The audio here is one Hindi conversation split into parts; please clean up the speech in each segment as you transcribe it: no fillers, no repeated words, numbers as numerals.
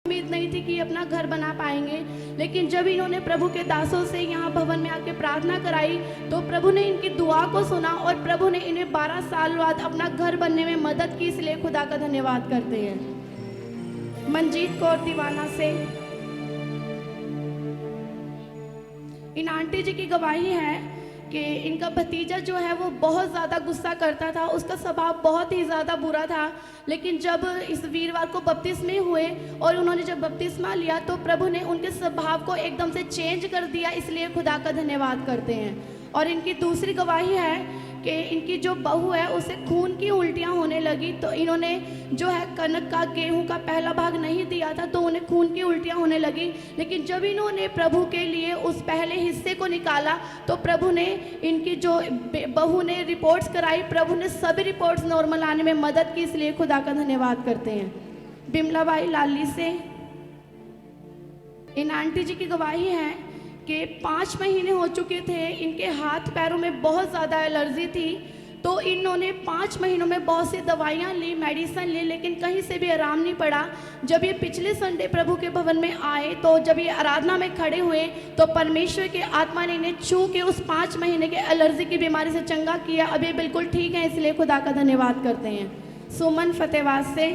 उम्मीद नहीं थी कि ये अपना घर बना पाएंगे, लेकिन जब इन्होंने प्रभु के दासों से यहाँ भवन में आके प्रार्थना कराई तो प्रभु ने इनकी दुआ को सुना और प्रभु ने इन्हें 12 साल बाद अपना घर बनने में मदद की। इसलिए खुदा का धन्यवाद करते हैं। मंजीत कौर दीवाना से इन आंटी जी की गवाही है कि इनका भतीजा जो है वो बहुत ज़्यादा गुस्सा करता था, उसका स्वभाव बहुत ही ज़्यादा बुरा था। लेकिन जब इस वीरवार को बपतिस्मे हुए और उन्होंने जब बपतिस्मा लिया तो प्रभु ने उनके स्वभाव को एकदम से चेंज कर दिया। इसलिए खुदा का धन्यवाद करते हैं। और इनकी दूसरी गवाही है कि इनकी जो बहू है उसे खून की उल्टियाँ होने लगी, तो इन्होंने जो है कनक का गेहूं का पहला भाग नहीं दिया था तो उन्हें खून की उल्टियाँ होने लगी। लेकिन जब इन्होंने प्रभु के लिए उस पहले हिस्से को निकाला तो प्रभु ने इनकी जो बहू ने रिपोर्ट्स कराई, प्रभु ने सभी रिपोर्ट्स नॉर्मल आने में मदद की। इसलिए खुदा का धन्यवाद करते हैं। बिमला बाई लाली से इन आंटी जी की गवाही है कि 5 महीने हो चुके थे, इनके हाथ पैरों में बहुत ज़्यादा एलर्जी थी, तो इन्होंने 5 महीनों में बहुत सी दवाइयाँ ली, मेडिसिन ली, लेकिन कहीं से भी आराम नहीं पड़ा। जब ये पिछले संडे प्रभु के भवन में आए तो जब ये आराधना में खड़े हुए तो परमेश्वर की आत्मा ने इन्हें छू के उस 5 महीने के एलर्जी की बीमारी से चंगा किया। अब ये बिल्कुल ठीक है। इसलिए खुदा का धन्यवाद करते हैं। सुमन फतेहबाद से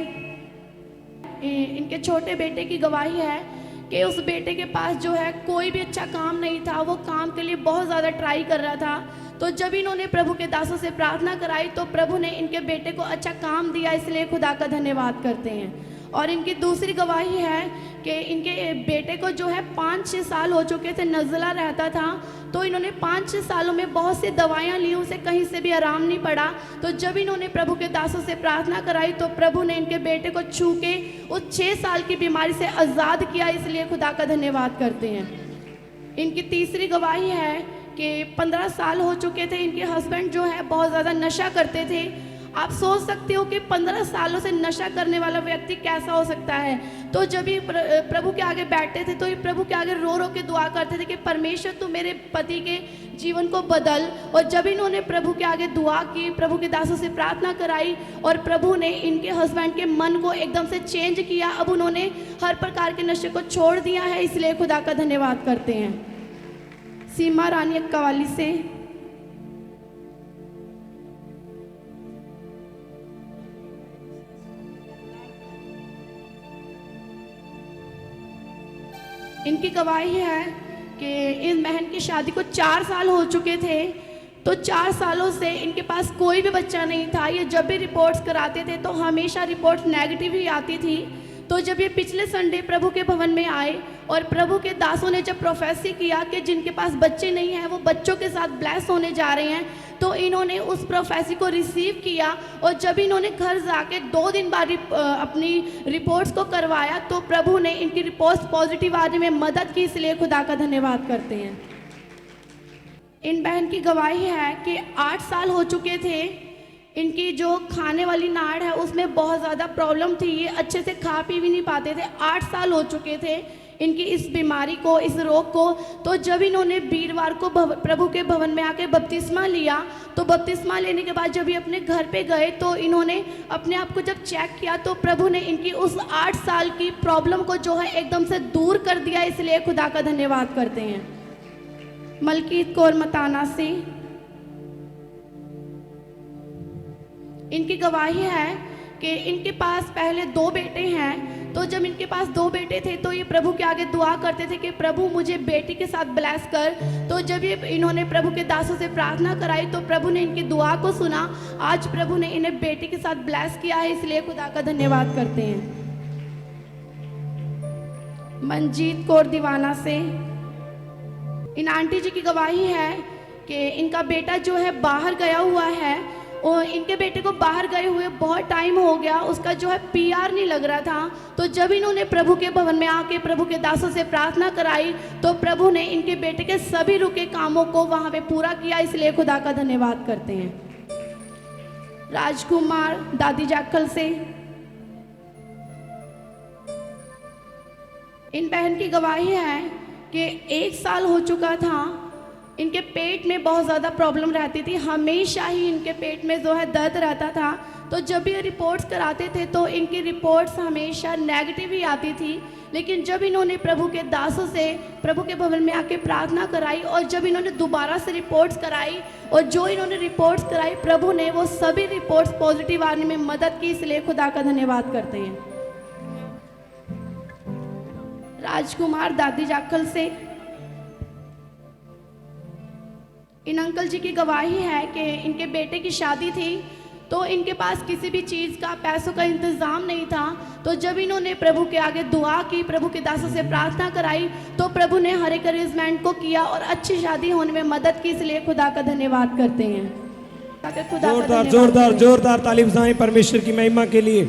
इनके छोटे बेटे की गवाही है कि उस बेटे के पास जो है कोई भी अच्छा काम नहीं था, वो काम के लिए बहुत ज़्यादा ट्राई कर रहा था। तो जब इन्होंने प्रभु के दासों से प्रार्थना कराई तो प्रभु ने इनके बेटे को अच्छा काम दिया। इसलिए खुदा का धन्यवाद करते हैं। और इनकी दूसरी गवाही है कि इनके बेटे को जो है 5-6 साल हो चुके थे, नज़ला रहता था, तो इन्होंने 5-6 सालों में बहुत सी दवाइयाँ ली, उसे कहीं से भी आराम नहीं पड़ा। तो जब इन्होंने प्रभु के दासों से प्रार्थना कराई तो प्रभु ने इनके बेटे को छू के उस 6 साल की बीमारी से आज़ाद किया। इसलिए खुदा का धन्यवाद करते हैं। इनकी तीसरी गवाही है कि 15 साल हो चुके थे, इनके हस्बैंड जो है बहुत ज़्यादा नशा करते थे। आप सोच सकते हो कि 15 सालों से नशा करने वाला व्यक्ति कैसा हो सकता है। तो जब ये प्रभु के आगे बैठते थे तो ये प्रभु के आगे रो रो के दुआ करते थे कि परमेश्वर तू मेरे पति के जीवन को बदल। और जब इन्होंने प्रभु के आगे दुआ की, प्रभु के दासों से प्रार्थना कराई और प्रभु ने इनके हस्बैंड के मन को एकदम से चेंज किया। अब उन्होंने हर प्रकार के नशे को छोड़ दिया है। इसलिए खुदा का धन्यवाद करते हैं। सीमा रानी कवाली से इनकी गवाही है कि इस बहन की शादी को 4 साल हो चुके थे, तो 4 सालों से इनके पास कोई भी बच्चा नहीं था। ये जब भी रिपोर्ट्स कराते थे तो हमेशा रिपोर्ट नेगेटिव ही आती थी। तो जब ये पिछले संडे प्रभु के भवन में आए और प्रभु के दासों ने जब प्रोफेसी किया कि जिनके पास बच्चे नहीं हैं वो बच्चों के साथ ब्लेस होने जा रहे हैं, तो इन्होंने उस प्रोफेसी को रिसीव किया। और जब इन्होंने घर जाके 2 दिन बाद अपनी रिपोर्ट्स को करवाया तो प्रभु ने इनकी रिपोर्ट्स पॉजिटिव आने में मदद की। इसलिए खुदा का धन्यवाद करते हैं। इन बहन की गवाही है कि 8 साल हो चुके थे, इनकी जो खाने वाली नाड़ है उसमें बहुत ज़्यादा प्रॉब्लम थी, ये अच्छे से खा पी भी नहीं पाते थे। 8 साल हो चुके थे इनकी इस बीमारी को, इस रोग को। तो जब इन्होंने वीरवार को प्रभु के भवन में आके बपतिस्मा लिया तो बपतिस्मा लेने के बाद जब ये अपने घर पे गए तो इन्होंने अपने आप को जब चेक किया तो प्रभु ने इनकी उस 8 साल की प्रॉब्लम को जो है एकदम से दूर कर दिया। इसलिए खुदा का धन्यवाद करते हैं। मलकीत कौर मताना से इनकी गवाही है कि इनके पास पहले 2 बेटे हैं। तो जब इनके पास 2 बेटे थे तो ये प्रभु के आगे दुआ करते थे कि प्रभु मुझे बेटी के साथ ब्लेस कर। तो जब ये इन्होंने प्रभु के दासों से प्रार्थना कराई तो प्रभु ने इनकी दुआ को सुना। आज प्रभु ने इन्हें बेटी के साथ ब्लेस किया है। इसलिए खुदा का धन्यवाद करते हैं। मंजीत कौर दीवाना से इन आंटी जी की गवाही है कि इनका बेटा जो है बाहर गया हुआ है और इनके बेटे को बाहर गए हुए बहुत टाइम हो गया, उसका जो है PR नहीं लग रहा था। तो जब इन्होंने प्रभु के भवन में आके प्रभु के दासों से प्रार्थना कराई तो प्रभु ne इनके बेटे के सभी रुके कामों को वहाँ पे पूरा किया। इसलिए खुदा का धन्यवाद करते हैं। राजकुमार दादी जाखल से इन बहन की गवाही है कि 1 साल हो चुका था, इनके पेट में बहुत ज़्यादा प्रॉब्लम रहती थी, हमेशा ही इनके पेट में जो है दर्द रहता था। तो जब भी ये रिपोर्ट्स कराते थे तो इनकी रिपोर्ट्स हमेशा नेगेटिव ही आती थी। लेकिन जब इन्होंने प्रभु के दासों से प्रभु के भवन में आके प्रार्थना कराई और जब इन्होंने दोबारा से रिपोर्ट्स कराई और जो इन्होंने रिपोर्ट्स कराई, प्रभु ने वो सभी रिपोर्ट्स पॉजिटिव आने में मदद की, इसलिए खुदा का धन्यवाद करते हैं। राजकुमार दादी जाखल से इन अंकल जी की गवाही है कि इनके बेटे की शादी थी तो इनके पास किसी भी चीज़ का, पैसों का इंतज़ाम नहीं था। तो जब इन्होंने प्रभु के आगे दुआ की, प्रभु के दासों से प्रार्थना कराई, तो प्रभु ने हर एक अरेंजमेंट को किया और अच्छी शादी होने में मदद की, इसलिए खुदा का धन्यवाद करते हैं। खुदा का जोरदार जोरदार जोरदार ताली बजाएं परमेश्वर की महिमा के लिए।